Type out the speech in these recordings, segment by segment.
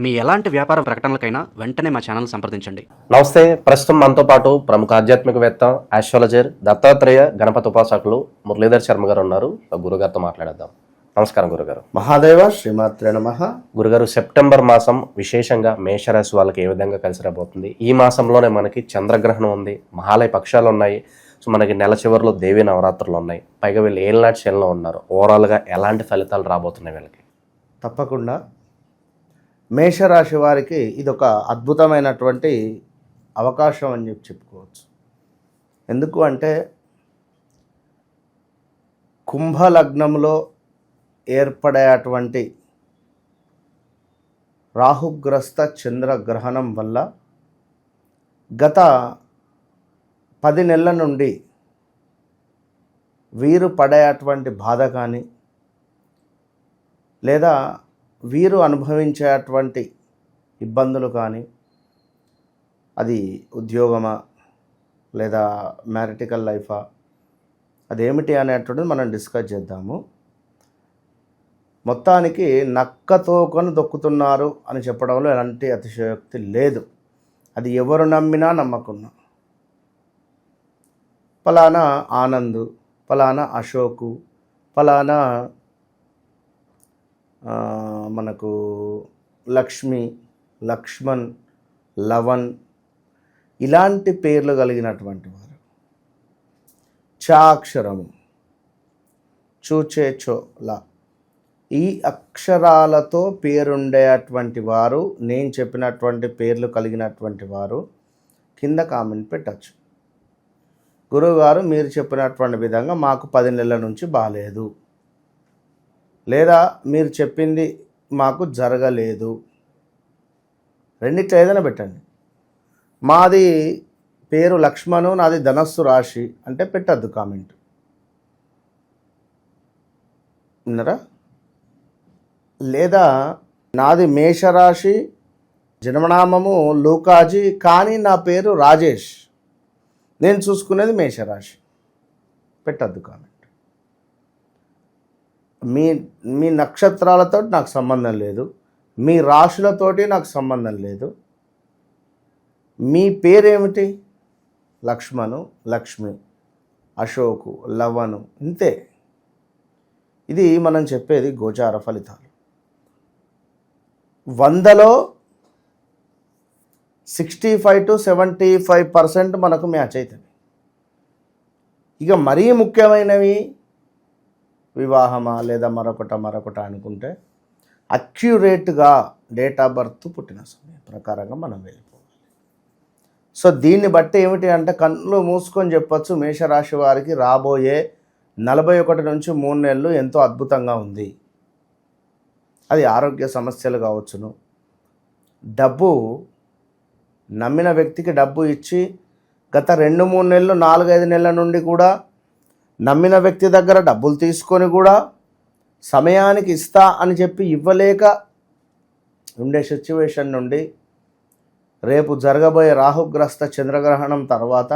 మీ ఎలాంటి వ్యాపార ప్రకటనలకైనా వెంటనే మా ఛానల్ సంప్రదించండి. నమస్తే. ప్రస్తుతం మనతో పాటు ప్రముఖ ఆధ్యాత్మికవేత్త, ఆస్ట్రాలజర్, దత్తాత్రేయ గణపతి ఉపాసకులు మురళీధర్ శర్మ గారు ఉన్నారు. గురుగారితో మాట్లాడేద్దాం. నమస్కారం గురుగారు. మహాదేవ శ్రీమాత్రే నమః. గురుగారు, సెప్టెంబర్ మాసం విశేషంగా మేషరాశి వాళ్ళకి ఏ విధంగా కలిసి రాబోతుంది? ఈ మాసంలోనే మనకి చంద్రగ్రహణం ఉంది, మహాలయ పక్షాలు ఉన్నాయి, సో మనకి నెల చివరిలో దేవీ నవరాత్రులు ఉన్నాయి, పైగా వీళ్ళు ఏళ్ళనాటి శనిలో ఉన్నారు. ఓవరాల్గా ఎలాంటి ఫలితాలు రాబోతున్నాయి వీళ్ళకి? తప్పకుండా మేషరాశి వారికి ఇదొక అద్భుతమైనటువంటి అవకాశం అని చెప్పుకోవచ్చు. ఎందుకు అంటే కుంభలగ్నంలో ఏర్పడేటువంటి రాహుగ్రస్త చంద్రగ్రహణం వల్ల గత 10 నెలల నుండి వీరు పడేటువంటి బాధ కానీ లేదా వీరు అనుభవించేటువంటి ఇబ్బందులు కానీ, అది ఉద్యోగమా లేదా మ్యారిటికల్ లైఫా, అదేమిటి అనేటువంటిది మనం డిస్కస్ చేద్దాము. మొత్తానికి నక్కతోకను దొక్కుతున్నారు అని చెప్పడంలో ఎలాంటి అతిశయోక్తి లేదు. అది ఎవరు నమ్మినా నమ్మకున్నా. ఫలానా ఆనంద్, ఫలానా అశోకు, ఫలానా మనకు లక్ష్మి, లక్ష్మణ్, లవన్ ఇలాంటి పేర్లు కలిగినటువంటి వారు, చా అక్షరము, చూచే చో లా, ఈ అక్షరాలతో పేరుండేటువంటి వారు, నేను చెప్పినటువంటి పేర్లు కలిగినటువంటి వారు కింద కామెంట్ పెట్టచ్చు. గురువుగారు మీరు చెప్పినటువంటి విధంగా మాకు 10 నెలల నుంచి బాగాలేదు, లేదా మీరు చెప్పింది మాకు జరగలేదు, రెండిట్లో ఏదైనా పెట్టండి. మాది పేరు లక్ష్మణు, నాది ధనస్సు రాశి అంటే పెట్టద్దు కామెంట్. విన్నారా? లేదా నాది మేషరాశి, జన్మనామము లూకాజీ, కానీ నా పేరు రాజేష్, నేను చూసుకునేది మేషరాశి, పెట్టద్దు కామెంట్. మీ నక్షత్రాలతో నాకు సంబంధం లేదు, మీ రాశులతోటి నాకు సంబంధం లేదు. మీ పేరేమిటి? లక్ష్మణు, లక్ష్మి, అశోకు, లవను, ఇంతే. ఇది మనం చెప్పేది గోచార ఫలితాలు. 100లో 65 to 75% మనకు మ్యాచ్ అవుతుంది. ఇక మరీ ముఖ్యమైనవి వివాహమా లేదా మరొకట అనుకుంటే అక్యురేట్గా డేట్ ఆఫ్ బర్త్, పుట్టిన సమయం ప్రకారంగా మనం వెళ్ళిపోవాలి. సో దీన్ని బట్టి ఏమిటి అంటే కళ్ళు మూసుకొని చెప్పచ్చు, మేషరాశి వారికి రాబోయే 41 నుంచి 3 నెలలు ఎంతో అద్భుతంగా ఉంది. అది ఆరోగ్య సమస్యలు కావచ్చును, డబ్బు నమ్మిన వ్యక్తికి డబ్బు ఇచ్చి గత 2-3 నెలలు 4-5 నెలల నుండి కూడా నమ్మిన వ్యక్తి దగ్గర డబ్బులు తీసుకొని కూడా సమయానికి ఇస్తా అని చెప్పి ఇవ్వలేక ఉండే సిచ్యువేషన్ నుండి రేపు జరగబోయే రాహుగ్రస్త చంద్రగ్రహణం తర్వాత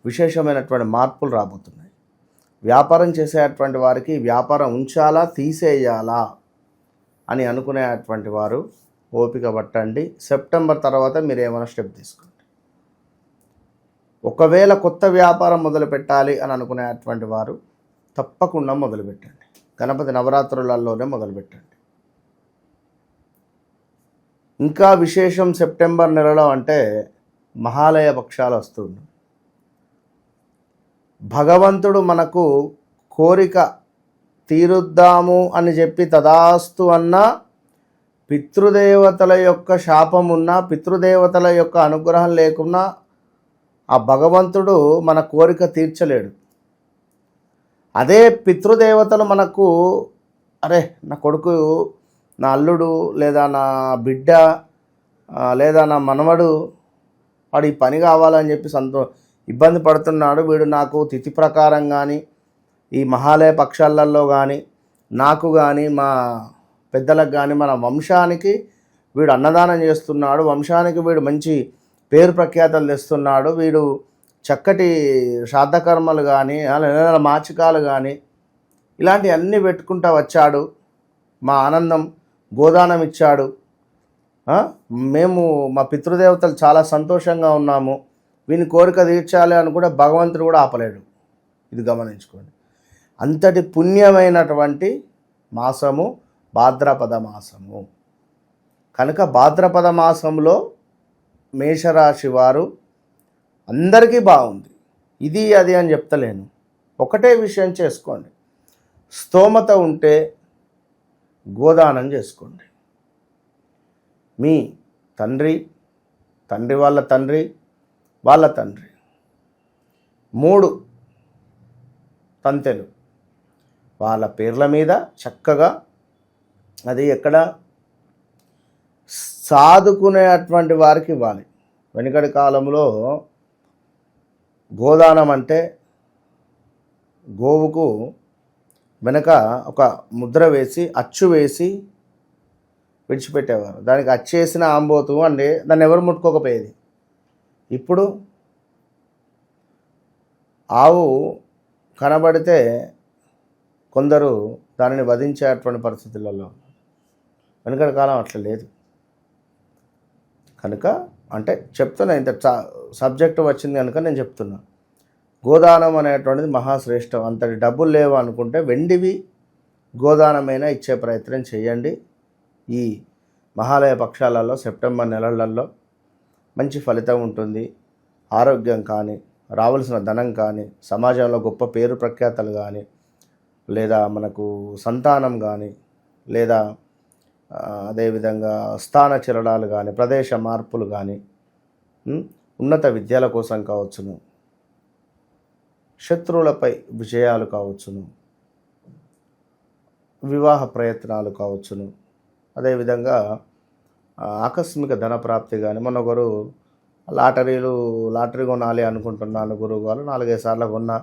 విశేషమైనటువంటి మార్పులు రాబోతున్నాయి. వ్యాపారం చేసేటువంటి వారికి వ్యాపారం ఉంచాలా తీసేయాలా అని అనుకునేటువంటి వారు ఓపిక పట్టండి. సెప్టెంబర్ తర్వాత మీరు ఏమైనా స్టెప్ తీసుకోండి. ఒకవేళ కొత్త వ్యాపారం మొదలు పెట్టాలి అని అనుకునేటువంటి వారు తప్పకుండా మొదలుపెట్టండి. గణపతి నవరాత్రులలోనే మొదలుపెట్టండి. ఇంకా విశేషం సెప్టెంబర్ నెలలో అంటే మహాలయ పక్షాలు వస్తుంది. భగవంతుడు మనకు కోరిక తీరుద్దాము అని చెప్పి తదాస్తు అన్నా, పితృదేవతల యొక్క శాపం ఉన్నా, పితృదేవతల యొక్క అనుగ్రహం లేకున్నా ఆ భగవంతుడు మన కోరిక తీర్చలేడు. అదే పితృదేవతలు మనకు, అరే నా కొడుకు, నా అల్లుడు, లేదా నా బిడ్డ, లేదా నా మనవడు, వాడు ఈ పని కావాలని చెప్పి ఇబ్బంది పడుతున్నాడు, వీడు నాకు తిథి ప్రకారం కానీ ఈ మహాలయ పక్షాలలో కానీ నాకు కానీ మా పెద్దలకు కానీ మన వంశానికి వీడు అన్నదానం చేస్తున్నాడు, వంశానికి వీడు మంచి పేరు ప్రఖ్యాతలు తెస్తున్నాడు, వీడు చక్కటి శ్రాద్ధకర్మలు కానీ మాచికాలు కానీ ఇలాంటివన్నీ పెట్టుకుంటూ వచ్చాడు, మా ఆనందం గోదానం ఇచ్చాడు, ఆ? మేము మా పితృదేవతలు చాలా సంతోషంగా ఉన్నాము, వీని కోరిక తీర్చాలి అని కూడా భగవంతుడు కూడా ఆపలేడు. ఇది గమనించుకోండి. అంతటి పుణ్యమైనటువంటి మాసము భాద్రపద మాసము. కనుక భాద్రపద మాసంలో మేషరాశి వారు అందరికీ బాగుంది, ఇది అది అని చెప్తలేను. ఒకటే విషయం చేసుకోండి, స్తోమత ఉంటే గోదానం చేసుకోండి. మీ తండ్రి, తండ్రి వాళ్ళ తండ్రి, వాళ్ళ తండ్రి 3 తంతెలు వాళ్ళ పేర్ల మీద చక్కగా, అది ఎక్కడ సాదుకునేటువంటి వారికి ఇవ్వాలి. వెనుకటి కాలంలో గోదానం అంటే గోవుకు వెనక ఒక ముద్ర వేసి అచ్చు వేసి విడిచిపెట్టేవారు. దానికి అచ్చేసిన ఆంబోతు అంటే దాన్ని ఎవరు ముట్టుకోకపోయేది. ఇప్పుడు ఆవు కనబడితే కొందరు దానిని వధించేటువంటి పరిస్థితులలో. వెనుకటి కాలం అట్లా లేదు. కనుక అంటే చెప్తున్నా, ఇంత సబ్జెక్టు వచ్చింది కనుక నేను చెప్తున్నా. గోదానం అనేటువంటిది మహాశ్రేష్టం. అంతటి డబ్బులు లేవు అనుకుంటే వెండివి గోదానమైనా ఇచ్చే ప్రయత్నం చేయండి. ఈ మహాలయ పక్షాలలో సెప్టెంబర్ నెలలలో మంచి ఫలితం ఉంటుంది. ఆరోగ్యం కానీ, రావాల్సిన ధనం కానీ, సమాజంలో గొప్ప పేరు ప్రఖ్యాతలు కానీ, లేదా మనకు సంతానం కానీ, లేదా అదేవిధంగా స్థాన చిరడాలు కానీ, ప్రదేశ మార్పులు కానీ, ఉన్నత విద్యల కోసం కావచ్చును, శత్రువులపై విజయాలు కావచ్చును, వివాహ ప్రయత్నాలు కావచ్చును, అదేవిధంగా ఆకస్మిక ధన ప్రాప్తి కానీ. మొన్న ఒకరు లాటరీ కొనాలి అనుకుంటున్నాను గురువు గారు, 4-5 సార్లు కొన్నా,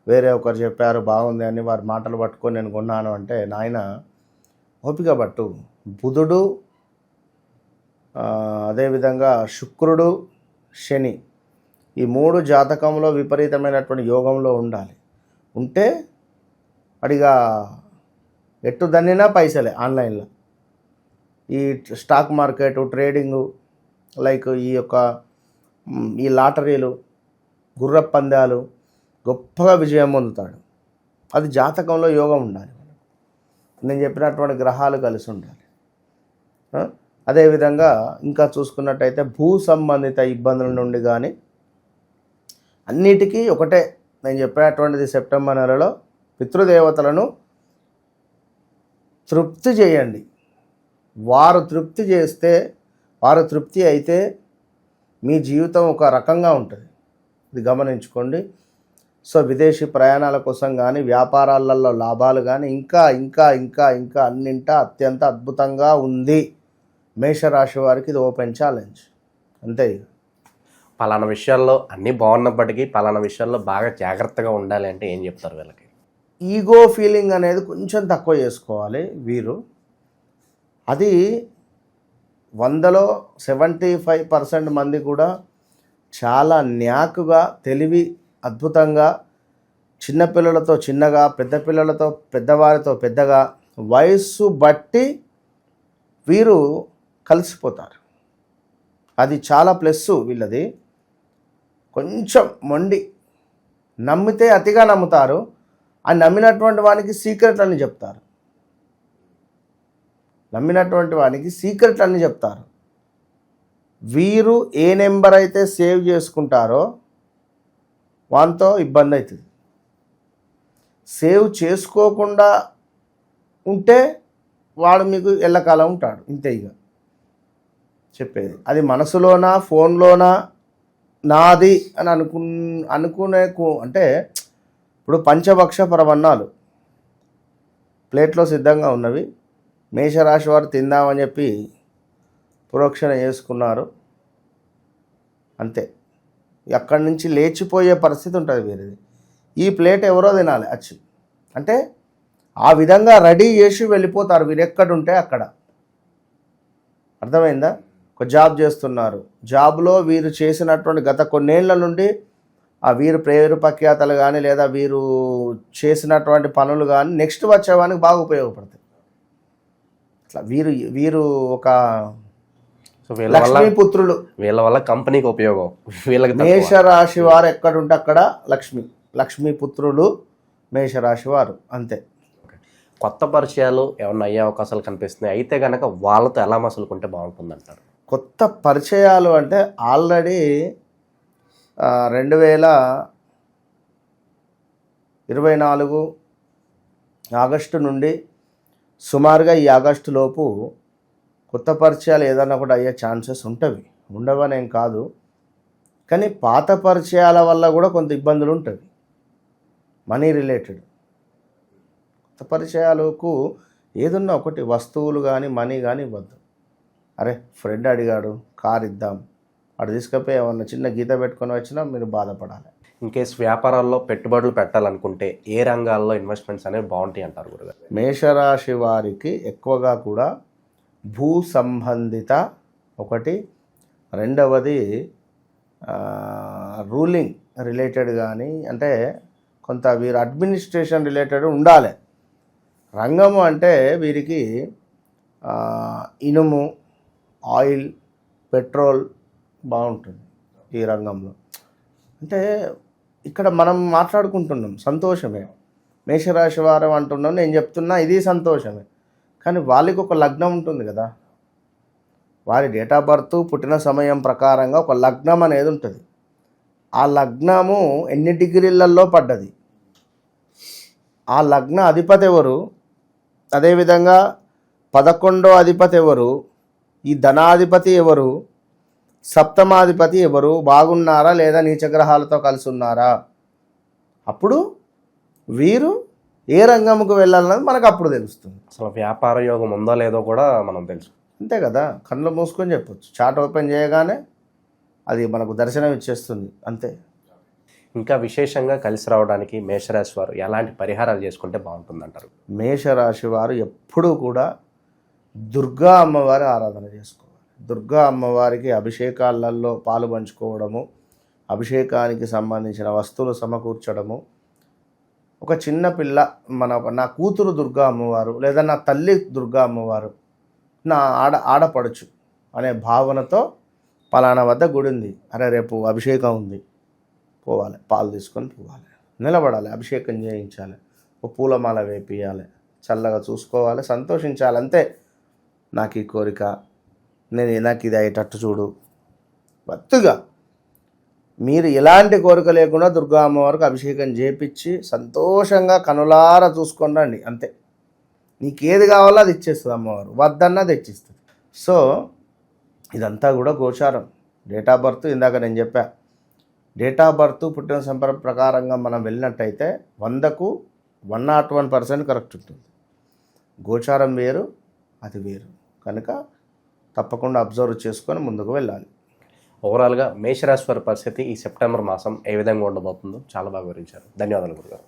వేరే ఒకరు చెప్పారు బాగుంది అని వారి మాటలు పట్టుకొని నేను కొన్నాను అంటే, నాయన ఓపిక పట్టు. బుధుడు, అదేవిధంగా శుక్రుడు, శని, ఈ 3 జాతకంలో విపరీతమైనటువంటి యోగంలో ఉండాలి. ఉంటే అడిగా ఎట్టు దన్నినా పైసలే. ఆన్లైన్లో ఈ స్టాక్ మార్కెట్, ట్రేడింగు, లైక్ ఈ లాటరీలు, గుర్ర పందాలు గొప్పగా విజయం పొందుతాడు. అది జాతకంలో యోగం ఉండాలి. నేను చెప్పినటువంటి గ్రహాలు కలిసి ఉండాలి. అదేవిధంగా ఇంకా చూసుకున్నట్టయితే భూ సంబంధిత ఇబ్బందుల నుండి కానీ అన్నిటికీ ఒకటే నేను చెప్పినటువంటిది, సెప్టెంబర్ నెలలో పితృదేవతలను తృప్తి చేయండి. వారు తృప్తి చేస్తే, వారు తృప్తి అయితే మీ జీవితం ఒక రకంగా ఉంటుంది. ఇది గమనించుకోండి. సో విదేశీ ప్రయాణాల కోసం కానీ, వ్యాపారాలలో లాభాలు కానీ ఇంకా ఇంకా ఇంకా ఇంకా అన్నింటా అత్యంత అద్భుతంగా ఉంది. మేషరాశి వారికి ఇది ఓపెన్ ఛాలెంజ్ అంతే. పలానా విషయాల్లో అన్నీ బాగున్నప్పటికీ పలానా విషయాల్లో బాగా జాగ్రత్తగా ఉండాలి అంటే ఏం చెప్తారు వీళ్ళకి? ఈగో ఫీలింగ్ అనేది కొంచెం తక్కువ చేసుకోవాలి వీరు. అది 100లో 75% మంది కూడా చాలా న్యాకుగా, తెలివి అద్భుతంగా, చిన్నపిల్లలతో చిన్నగా, పెద్ద పిల్లలతో పెద్దవారితో పెద్దగా, వయస్సు బట్టి వీరు కలిసిపోతారు. అది చాలా ప్లస్ వీళ్ళది. కొంచెం మొండి, నమ్మితే అతిగా నమ్ముతారు. ఆ నమ్మినటువంటి వానికి సీక్రెట్లన్నీ చెప్తారు. నమ్మినటువంటి వానికి సీక్రెట్లన్నీ చెప్తారు. వీరు ఏ నెంబర్ అయితే సేవ్ చేసుకుంటారో వానితో ఇబ్బంది అవుతుంది. సేవ్ చేసుకోకుండా ఉంటే వాడు మీకు ఎల్లకాలం ఉంటాడు. ఇంతే ఇక చెప్పేది. అది మనసులోనా ఫోన్లోనా నాది అని అనుకునే అంటే ఇప్పుడు పంచభక్ష పరమన్నాలు ప్లేట్లో సిద్ధంగా ఉన్నవి. మేషరాశి వారు తిందామని చెప్పి ప్రోక్షణ చేసుకున్నారు, అంతే. అక్కడి నుంచి లేచిపోయే పరిస్థితి ఉంటుంది వీరిది. ఈ ప్లేట్ ఎవరో తినాలి వచ్చి అంటే ఆ విధంగా రెడీ చేసి వెళ్ళిపోతారు వీరు ఎక్కడుంటే అక్కడ. అర్థమైందా? ఒక జాబ్ చేస్తున్నారు, జాబ్లో వీరు చేసినటువంటి గత కొన్నేళ్ల నుండి ఆ వీరు పేరు ప్రఖ్యాతలు కానీ, లేదా వీరు చేసినటువంటి పనులు కానీ నెక్స్ట్ వచ్చేవానికి బాగా ఉపయోగపడతాయి. అట్లా వీరు ఒక సో వీళ్ళ వల్ల లక్ష్మీపుత్రులు. వీళ్ళ వల్ల కంపెనీకి ఉపయోగం, వీళ్ళకి తక్కువ. మేషరాశి వారు ఎక్కడుంటే అక్కడ లక్ష్మీపుత్రులు మేషరాశి వారు, అంతే. కొత్త పరిచయాలు ఏమన్నా అయ్యే అవకాశాలు కనిపిస్తున్నాయి, అయితే కనుక వాళ్ళతో ఎలా మసులుకుంటే బాగుంటుంది అంటారు? కొత్త పరిచయాలు అంటే ఆల్రెడీ 2024 ఆగస్టు నుండి సుమారుగా ఈ ఆగస్టు లోపు కొత్త పరిచయాలు ఏదన్నా కూడా అయ్యే ఛాన్సెస్ ఉంటవి, ఉండవనేం కాదు. కానీ పాత పరిచయాల వల్ల కూడా కొంత ఇబ్బందులు ఉంటుంది, మనీ రిలేటెడ్. కొత్త పరిచయాలకు ఏదన్నా ఒకటి వస్తువులు కానీ మనీ కానీ ఇవ్వద్దు. అరే ఫ్రెండ్ అడిగాడు కార్ ఇద్దాం, అటు తీసుకపోయి ఏమన్నా చిన్న గీత పెట్టుకొని వచ్చినా మీరు బాధపడాలి. ఇన్ కేస్ వ్యాపారాల్లో పెట్టుబడులు పెట్టాలనుకుంటే ఏ రంగాల్లో ఇన్వెస్ట్మెంట్స్ అనేవి బాగుంటాయి అంటారు గురుగారు? మేషరాశి వారికి ఎక్కువగా కూడా భూ సంబంధిత ఒకటి, రెండవది రూలింగ్ రిలేటెడ్ కానీ, అంటే కొంత వీరు అడ్మినిస్ట్రేషన్ రిలేటెడ్ ఉండాలి. రంగము అంటే వీరికి ఇనుము, ఆయిల్, పెట్రోల్ బాగుంటుంది ఈ రంగంలో. అంటే ఇక్కడ మనం మాట్లాడుకుంటున్నాం సంతోషమే, మేషరాశి వారం అంటున్నాం, నేను చెప్తున్నా ఇది సంతోషమే. కానీ వాళ్ళకి ఒక లగ్నం ఉంటుంది కదా, వారి డేట్ ఆఫ్ బర్త్ పుట్టిన సమయం ప్రకారంగా ఒక లగ్నం అనేది ఉంటుంది. ఆ లగ్నము ఎన్ని డిగ్రీలలో పడ్డది, ఆ లగ్న అధిపతి ఎవరు, అదేవిధంగా 11వ అధిపతి ఎవరు, ఈ ధనాధిపతి ఎవరు, సప్తమాధిపతి ఎవరు, బాగున్నారా లేదా నీచగ్రహాలతో కలిసి ఉన్నారా, అప్పుడు వీరు ఏ రంగంకు వెళ్ళాలన్నది మనకు అప్పుడు తెలుస్తుంది. అసలు వ్యాపార యోగం ఉందో లేదో కూడా మనం తెలుసు, అంతే కదా. కళ్ళు మూసుకొని చెప్పొచ్చు, చార్ట్ ఓపెన్ చేయగానే అది మనకు దర్శనం ఇచ్చేస్తుంది, అంతే. ఇంకా విశేషంగా కలిసి రావడానికి మేషరాశి వారు ఎలాంటి పరిహారాలు చేసుకుంటే బాగుంటుంది అంటారు? మేషరాశి వారు ఎప్పుడూ కూడా దుర్గా అమ్మవారి ఆరాధన చేసుకోవాలి. దుర్గా అమ్మవారికి అభిషేకాలలో పాలు పంచుకోవడము, అభిషేకానికి సంబంధించిన వస్తువులు సమకూర్చడము. ఒక చిన్న పిల్ల నా కూతురు దుర్గా అమ్మవారు లేదా నా తల్లి దుర్గా అమ్మవారు, నా ఆడపడుచు అనే భావనతో పలానా వద్ద గుడి ఉంది, అరే రేపు అభిషేకం ఉంది, పోవాలి, పాలు తీసుకొని పోవాలి, నిలబడాలి, అభిషేకం చేయించాలి, ఒక పూలమాల వేపియాలి, చల్లగా చూసుకోవాలి, సంతోషించాలి, అంతే. నాకు ఈ కోరిక, నాకు ఇది అయ్యేటట్టు చూడు. వత్తుగా మీరు ఎలాంటి కోరిక లేకుండా దుర్గా అమ్మవారికి అభిషేకం చేపించి సంతోషంగా కనులారా చూసుకొని రండి, అంతే. నీకేది కావాలో అది ఇచ్చేస్తుంది అమ్మవారు, వద్దన్నా తెచ్చిస్తుంది. సో ఇదంతా కూడా గోచారం. డేట్ ఆఫ్ బర్త్ ఇందాక నేను చెప్పా, డేట్ ఆఫ్ బర్త్ పుట్టిన సంపర్క ప్రకారంగా మనం వెళ్ళినట్టయితే 100కు 101% కరెక్ట్ ఉంటుంది. గోచారం వేరు, అది వేరు, కనుక తప్పకుండా అబ్జర్వ్ చేసుకొని ముందుకు వెళ్ళాలి. ఓవరాల్గా మేషరాశి వారి పరిస్థితి ఈ సెప్టెంబర్ మాసం ఏ విధంగా ఉండబోతుందో చాలా బాగా వివరించారు. ధన్యవాదాలు గురుగారు.